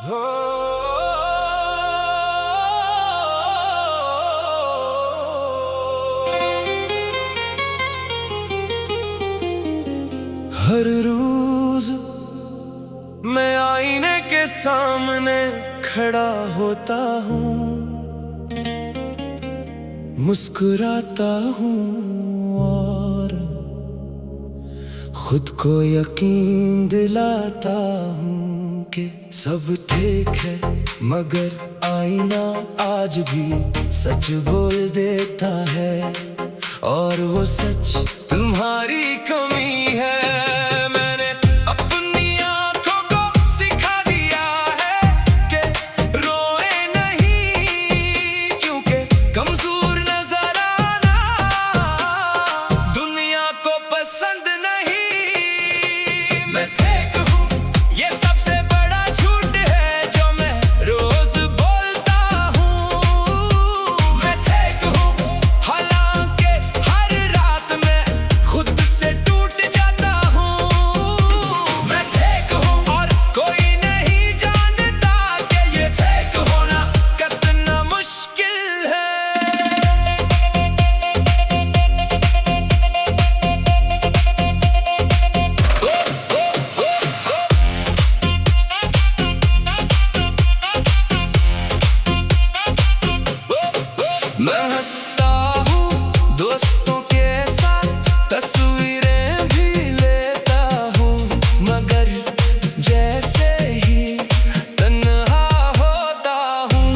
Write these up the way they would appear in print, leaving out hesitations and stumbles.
हर रोज मैं आईने के सामने खड़ा होता हूँ, मुस्कुराता हूँ और खुद को यकीन दिलाता हूँ कि सब ठीक है। मगर आईना आज भी सच बोल देता है, और वो सच तुम्हारी कमी है। मैंने अपनी आंखों को सिखा दिया है कि रोए नहीं, क्योंकि कमजोर नजर आना दुनिया को पसंद नहीं। मैं ठीक हूँ, ये सबसे बड़ा झूठ है जो मैं रोज बोलता हूँ। मैं ठीक हूँ, हालांकि हर रात में खुद से टूट जाता हूँ। मैं ठीक हूँ और कोई नहीं जानता कि ये ठीक होना कितना मुश्किल है। मैं हंसता हूँ दोस्तों के साथ, तस्वीरें भी लेता हूँ, मगर जैसे ही तन्हा होता हूँ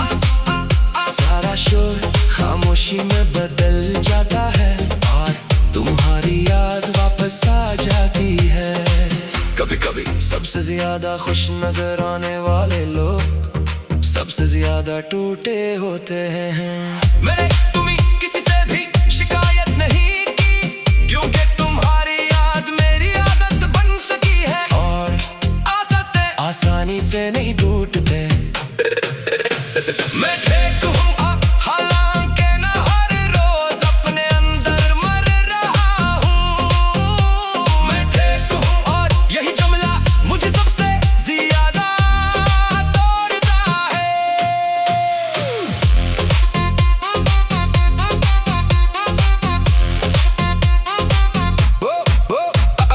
सारा शोर खामोशी में बदल जाता है, और तुम्हारी याद वापस आ जाती है। कभी कभी सबसे ज्यादा खुश नजर आने वाले लोग सबसे ज्यादा टूटे होते हैं। मैंने तुम्हें किसी से भी शिकायत नहीं की, क्योंकि तुम्हारी याद मेरी आदत बन चुकी है, और आदतें आसानी से नहीं टूटते। मैं ठीक हूँ, हालांकि न हर रोज अपने अंदर मर रहा हूँ। मैं ठीक हूँ और यही जुमला मुझे सबसे ज्यादा तोड़ता है।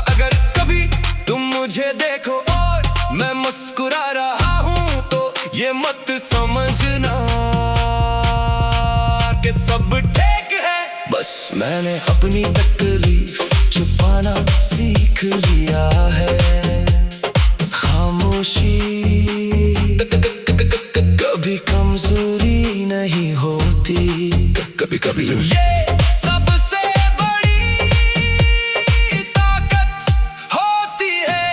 अगर कभी तुम मुझे देखो और मैं मुस्कुरा रहा हूँ, तो ये मत समझना कि सब ठीक है। बस मैंने अपनी तकलीफ छुपाना सीख लिया है। खामोशी कभी कमजोरी नहीं होती, कभी कभी ये सबसे बड़ी ताकत होती है।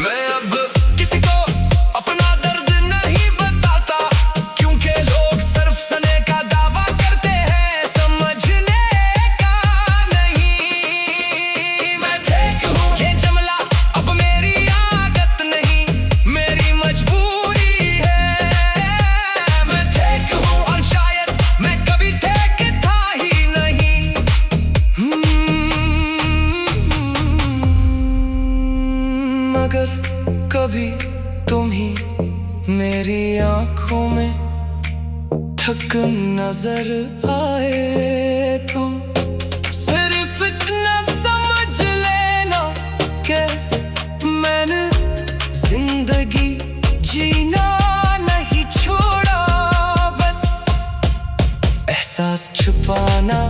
मैं अब किसी को अपना दर्द नहीं बताता, क्योंकि लोग सिर्फ सुनने का दावा करते हैं, समझने का नहीं। मैं ठीक हूँ, ये जुमला अब मेरी आदत नहीं, मेरी मजबूरी है। मैं ठीक हूँ और शायद मैं कभी ठीक था ही नहीं। मगर कभी तुम ही मेरी आंखों में ठक नजर आए, तो सिर्फ इतना समझ लेना कि मैंने जिंदगी जीना नहीं छोड़ा, बस एहसास छुपाना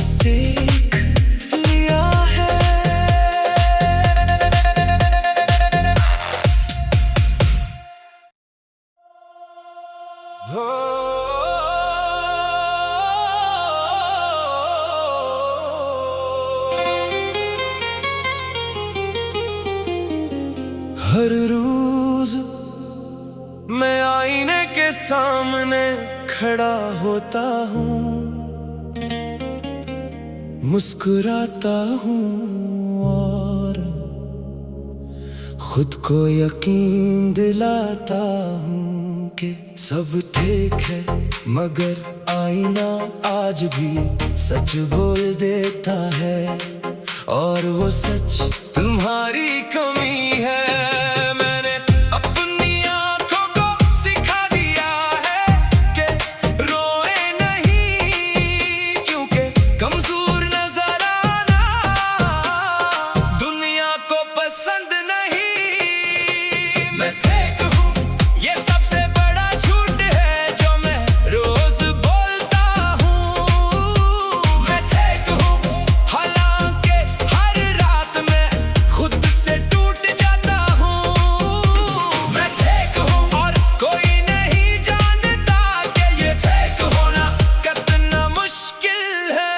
सीख लिया है। हर रोज मैं आईने के सामने खड़ा होता हूँ, मुस्कुराता हूँ और खुद को यकीन दिलाता हूँ कि सब ठीक है, मगर आईना आज भी सच बोल देता है, और वो सच तुम्हारी कमी है। मैंने अपनी आंखों को सिखा दिया है कि रोए नहीं, क्योंकि कमजोर नजर आना दुनिया को पसंद नहीं। मैं ठीक हूँ, ये सबसे बड़ा झूठ है जो मैं रोज बोलता हूँ। मैं ठीक हूँ, हालांकि हर रात मैं खुद से टूट जाता हूँ। मैं ठीक हूँ और कोई नहीं जानता कि ये ठीक होना कितना मुश्किल है।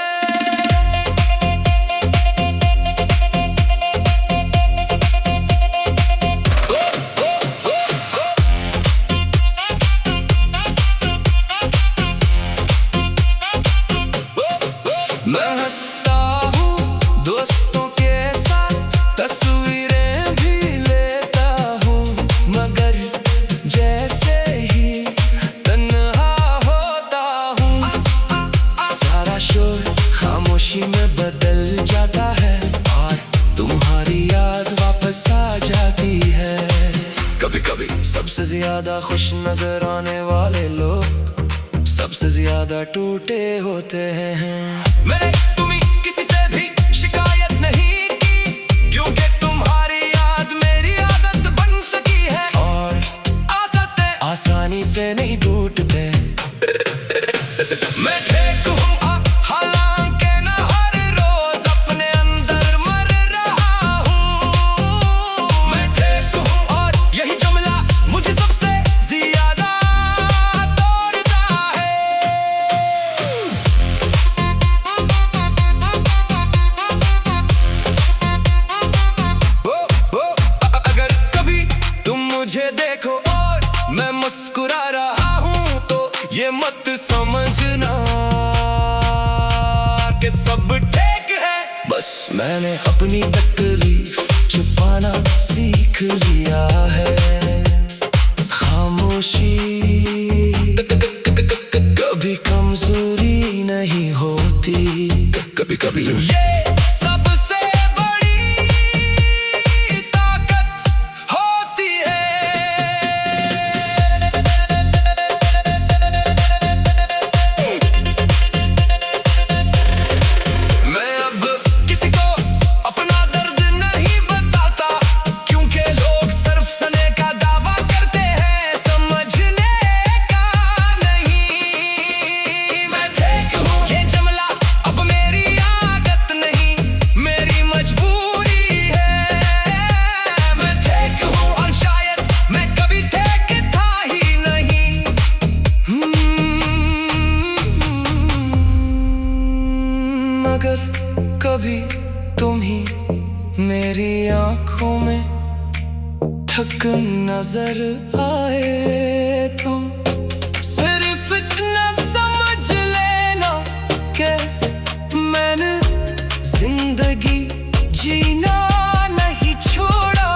मैं हंसता हूँ दोस्तों के साथ, तस्वीरें भी लेता हूँ, मगर जैसे ही तन्हा होता हूँ, सारा शोर खामोशी में बदल जाता है, और तुम्हारी याद वापस आ जाती है। कभी कभी सबसे ज्यादा खुश नजर आने वाले लोग सबसे ज्यादा टूटे होते हैं। मैंने तुम्हें किसी से भी शिकायत नहीं की, क्योंकि तुम्हारी याद मेरी आदत बन चुकी है, और आदतें आसानी से नहीं टूटते। मैं ठीक हूँ, हालांकि न हर रोज अपने अंदर मर रहा हूँ। मैं ठीक हूँ और यही जुमला मुझे सबसे ज्यादा तोड़ता है। अगर कभी तुम मुझे देखो और मैं मुस्कुरा रहा हूँ, तो ये मत समझना कि सब ठीक है। बस मैंने अपनी तकलीफ छुपाना सीख लिया है। खामोशी कभी कमजोरी नहीं होती, कभी कभी ये सबसे बड़ी ताकत होती है। मैं अब किसी को अपना दर्द नहीं बताता, क्योंकि लोग सिर्फ सुनने का दावा करते हैं, समझने का नहीं। मैं ठीक हूँ, ये जुमला अब मेरी आदत नहीं, मेरी मजबूरी है। मैं ठीक हूँ और शायद मैं कभी ठीक था ही नहीं, मगर कभी तुम ही मेरी आंखों में ठक नजर आए। तुम सिर्फ इतना समझ लेना कि मैंने जिंदगी जीना नहीं छोड़ा,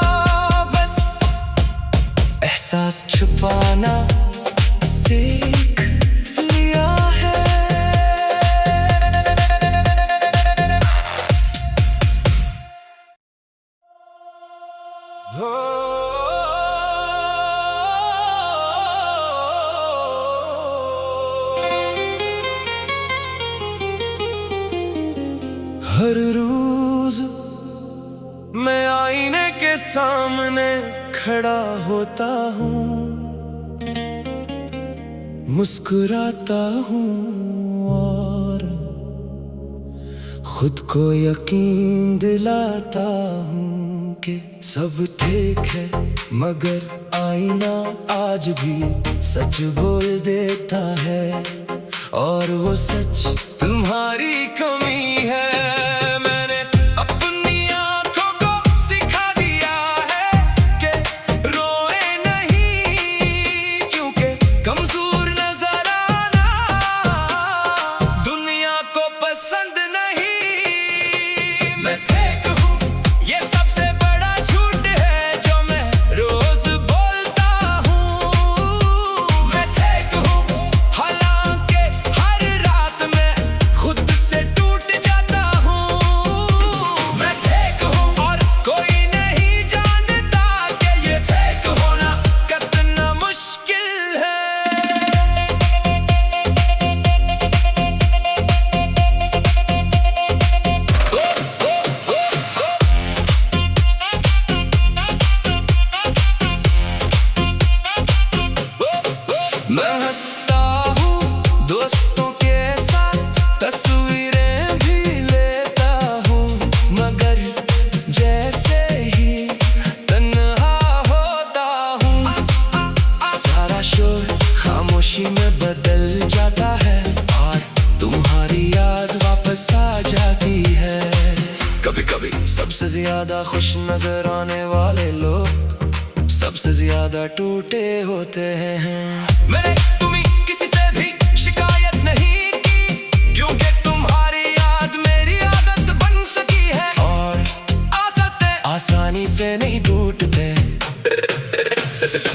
बस एहसास छुपाना सीख लिया है। हर रोज मैं आईने के सामने खड़ा होता हूँ, मुस्कुराता हूँ और खुद को यकीन दिलाता हूँ कि सब ठीक है, मगर आईना आज भी सच बोल देता है, और वो सच तुम्हारी कमी है। मैंने अपनी आंखों को सिखा दिया है कि रोए नहीं, क्योंकि कमजोर नजर आना दुनिया को पसंद नहीं। मैं ठीक हूँ, ये सबसे बड़ा झूठ है जो मैं रोज बोलता हूँ। सबसे ज्यादा खुश नजर आने वाले लोग सबसे ज्यादा टूटे होते हैं। मैंने तुम्हें किसी से भी शिकायत नहीं की, क्योंकि तुम्हारी याद मेरी आदत बन चुकी है। और आदतें आसानी से नहीं टूटते।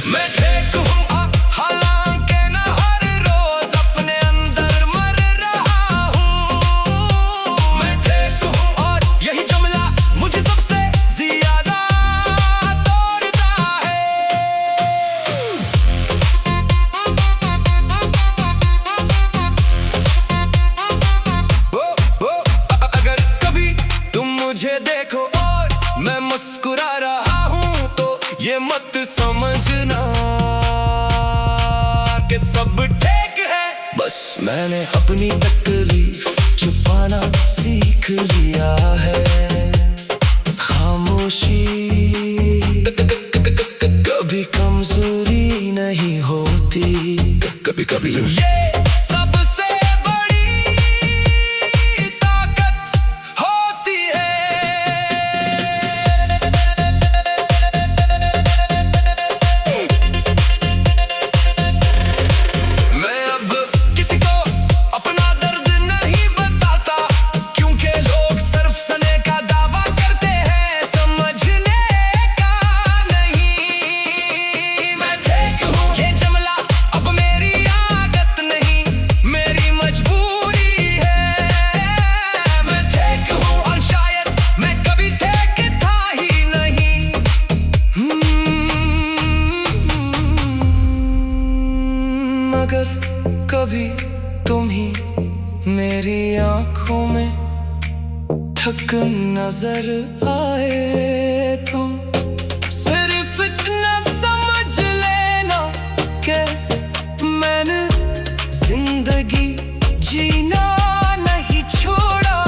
मैं ठीक हूँ हालांकि न हर रोज अपने अंदर मर रहा हूँ। मैं ठीक हूँ और यही जुमला मुझे सबसे ज्यादा तोड़ता है। अगर कभी तुम मुझे देखो और मैं मुस्कुरा रहा हूँ तो ये मत समझना कि सब ठीक है। बस मैंने अपनी तकलीफ छुपाना सीख लिया है। खामोशी कभी कमजोरी नहीं होती, कभी कभी ये सबसे बड़ी ताकत होती है। मैं अब किसी को अपना दर्द नहीं बताता, क्योंकि लोग सिर्फ सने का दावा करते हैं, समझने का नहीं। मैं ठीक हूँ ये जुमला अब मेरी आदत नहीं, मेरी मजबूरी है। मैं ठीक हूँ और शायद मैं कभी ठीक था ही नहीं। मगर कभी तुम ही मेरी आंखों में ठक नजर आए तो सिर्फ इतना समझ लेना कि मैंने जिंदगी जीना नहीं छोड़ा,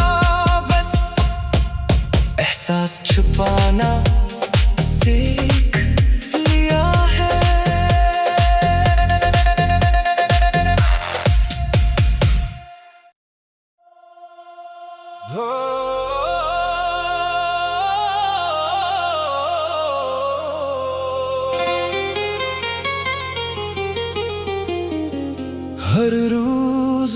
बस एहसास छुपाना सीख लिया है। हर रोज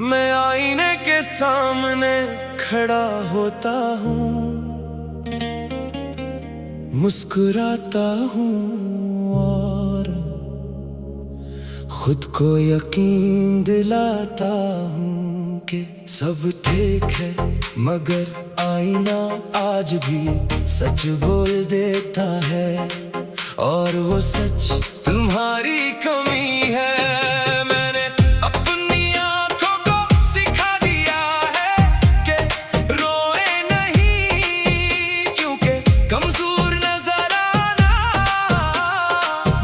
मैं आईने के सामने खड़ा होता हूँ, मुस्कुराता हूँ और खुद को यकीन दिलाता हूँ कि सब ठीक है। मगर आईना आज भी सच बोल देता है, और वो सच तुम्हारी कमी है। मैंने अपनी आंखों को सिखा दिया है कि रोए नहीं, क्योंकि कमजोर नजर आना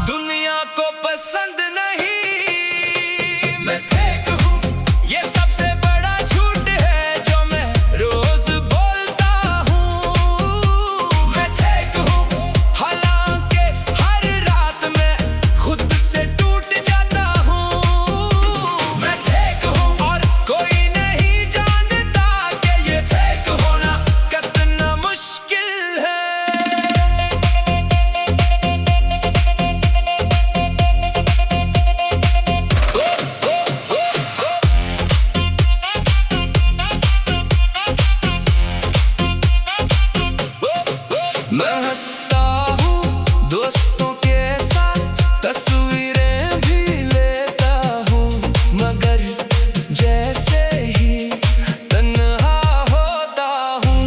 दुनिया को पसंद नहीं। मैं ठीक हूँ ये सबसे बड़ा झूठ है जो मैं रोज बोलता हूँ। मैं ठीक हूँ हालांकि हर रात में खुद से टूट जाता हूँ। मैं ठीक हूँ और कोई नहीं जानता कि ये ठीक होना कितना मुश्किल है। मैं हंसता हूँ दोस्तों के साथ, तस्वीरें भी लेता हूँ, मगर जैसे ही तन्हा होता हूँ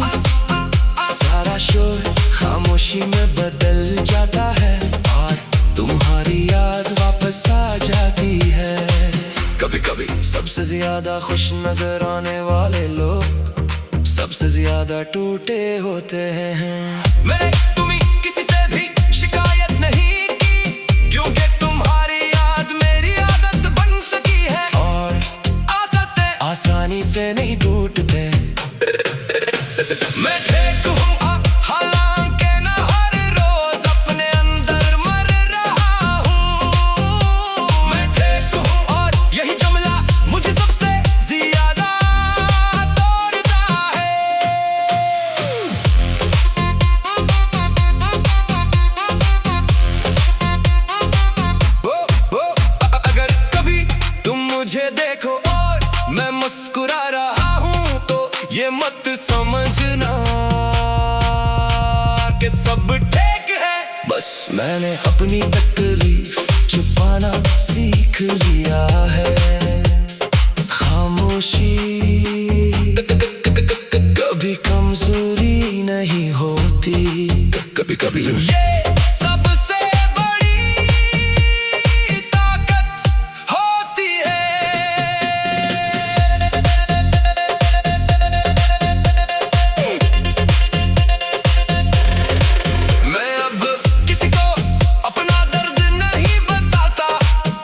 सारा शोर खामोशी में बदल जाता है, और तुम्हारी याद वापस आ जाती है। कभी कभी सबसे ज्यादा खुश नजर आने वाले लोग सबसे ज्यादा टूटे होते हैं। मैंने तुम्हें किसी से भी शिकायत नहीं की, क्योंकि तुम्हारी याद मेरी आदत बन चुकी है। और आदतें आसानी से नहीं टूटते। मैं ठीक हूँ हालांकि न हर रोज अपने अंदर मर रहा हूँ। मैं ठीक हूँ और यही जुमला मुझे सबसे ज्यादा तोड़ता है। मुस्कुरा रहा हूँ तो ये मत समझना कि सब ठीक है। बस मैंने अपनी तकलीफ छुपाना सीख लिया है। खामोशी कभी कमजोरी नहीं होती, कभी कभी ये सबसे बड़ी ताकत होती है। मैं अब किसी को अपना दर्द नहीं बताता,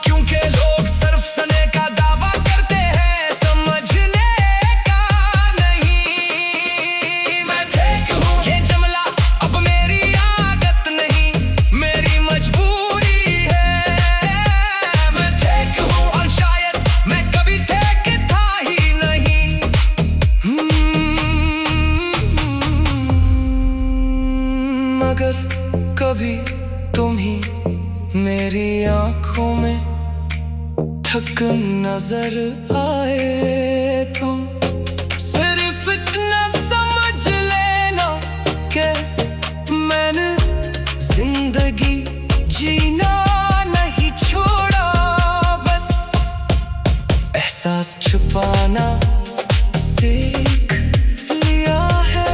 क्योंकि लोग सिर्फ सने का दावा करते हैं, समझने का नहीं। मैं ठीक हूँ ये जमला अब मेरी आदत नहीं, मेरी मजबूरी है। मैं ठीक हूँ और शायद मैं कभी ठीक था ही नहीं। मगर कभी तुम ही मेरी आंखों में थक नजर आए तो सिर्फ इतना समझ लेना कि मैंने जिंदगी जीना नहीं छोड़ा, बस एहसास छुपाना सीख लिया है।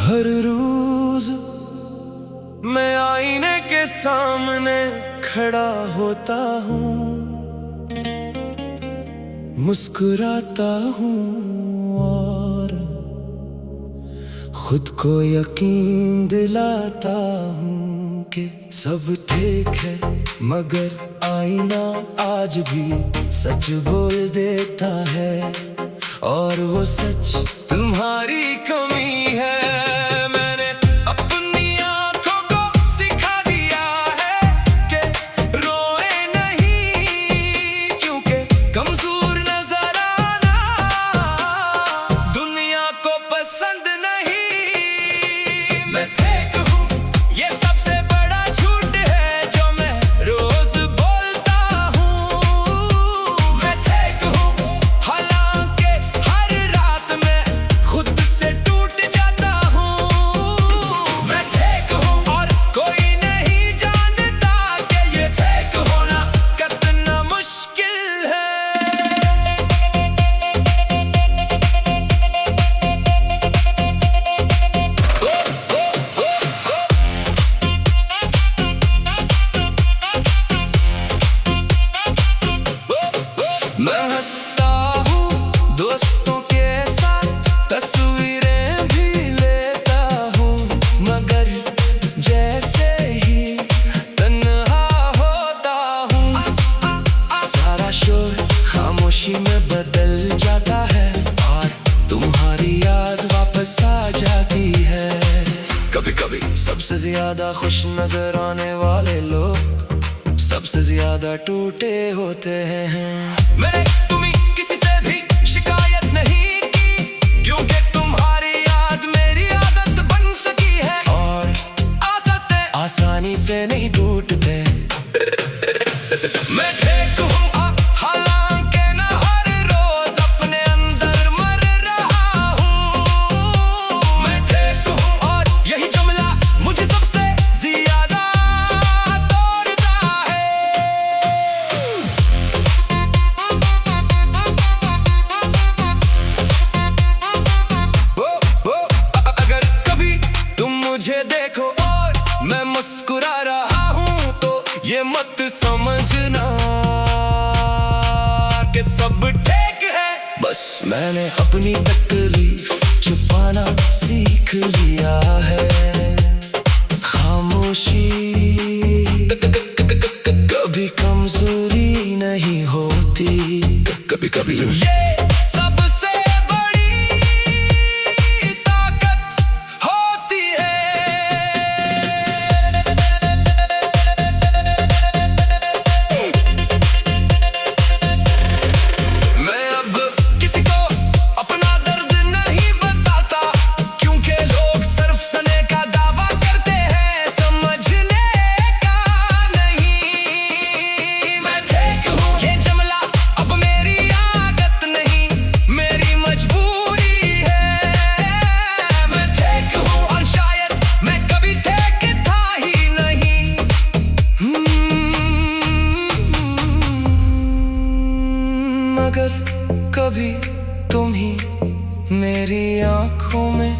हर रोज मैं आईने के सामने खड़ा होता हूँ, मुस्कुराता हूँ और खुद को यकीन दिलाता हूँ कि सब ठीक है। मगर आईना आज भी सच बोल देता है, और वो सच तुम्हारी कमी है। मैंने अपनी आंखों को सिखा दिया है कि रोए नहीं, क्योंकि कमजोर नजर आना दुनिया को पसंद नहीं। मैं ठीक हूँ ये सबसे बड़ा झूठ है जो मैं रोज बोलता हूँ। मैं ठीक हूँ हालांकि हर रात में खुद से टूट जाता हूँ। मैं ठीक हूँ और कोई नहीं जानता कि ये ठीक होना कितना मुश्किल है। मैं हंसता हूँ दोस्तों के साथ, तस्वीरें भी लेता हूँ, मगर जैसे ही तन्हा होता हूँ सारा शोर खामोशी में बदल जाता है, और तुम्हारी याद वापस आ जाती है। कभी कभी सबसे ज्यादा खुश नजर आने वाले लोग सबसे ज्यादा टूटे होते हैं। मैंने तुम्हें किसी से भी शिकायत नहीं की, क्योंकि तुम्हारी याद मेरी आदत बन चुकी है, और आदतें आसानी से नहीं टूटते। मैं ठीक हूँ हालांकि न हर रोज अपने अंदर मर रहा हूँ। मैं ठीक हूँ और यही जुमला मुझे सबसे ज्यादा तोड़ता है। अगर कभी तुम मुझे देखो और मैं मुस्कुरा रहा हूँ तो ये मत समझना कि सब ठीक है। बस मैंने अपनी तकलीफ छुपाना सीख लिया है। खामोशी कभी कमजोरी नहीं होती, कभी कभी ये सबसे बड़ी ताकत होती है। अगर कभी तुम ही मेरी आंखों में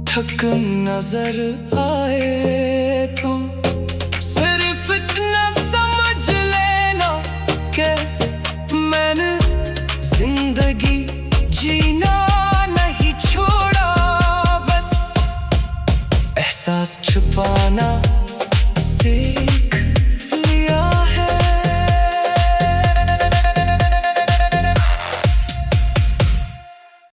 ठक नजर आए तो सिर्फ इतना समझ लेना कि मैंने जिंदगी जीना नहीं छोड़ा, बस एहसास छुपाना सीख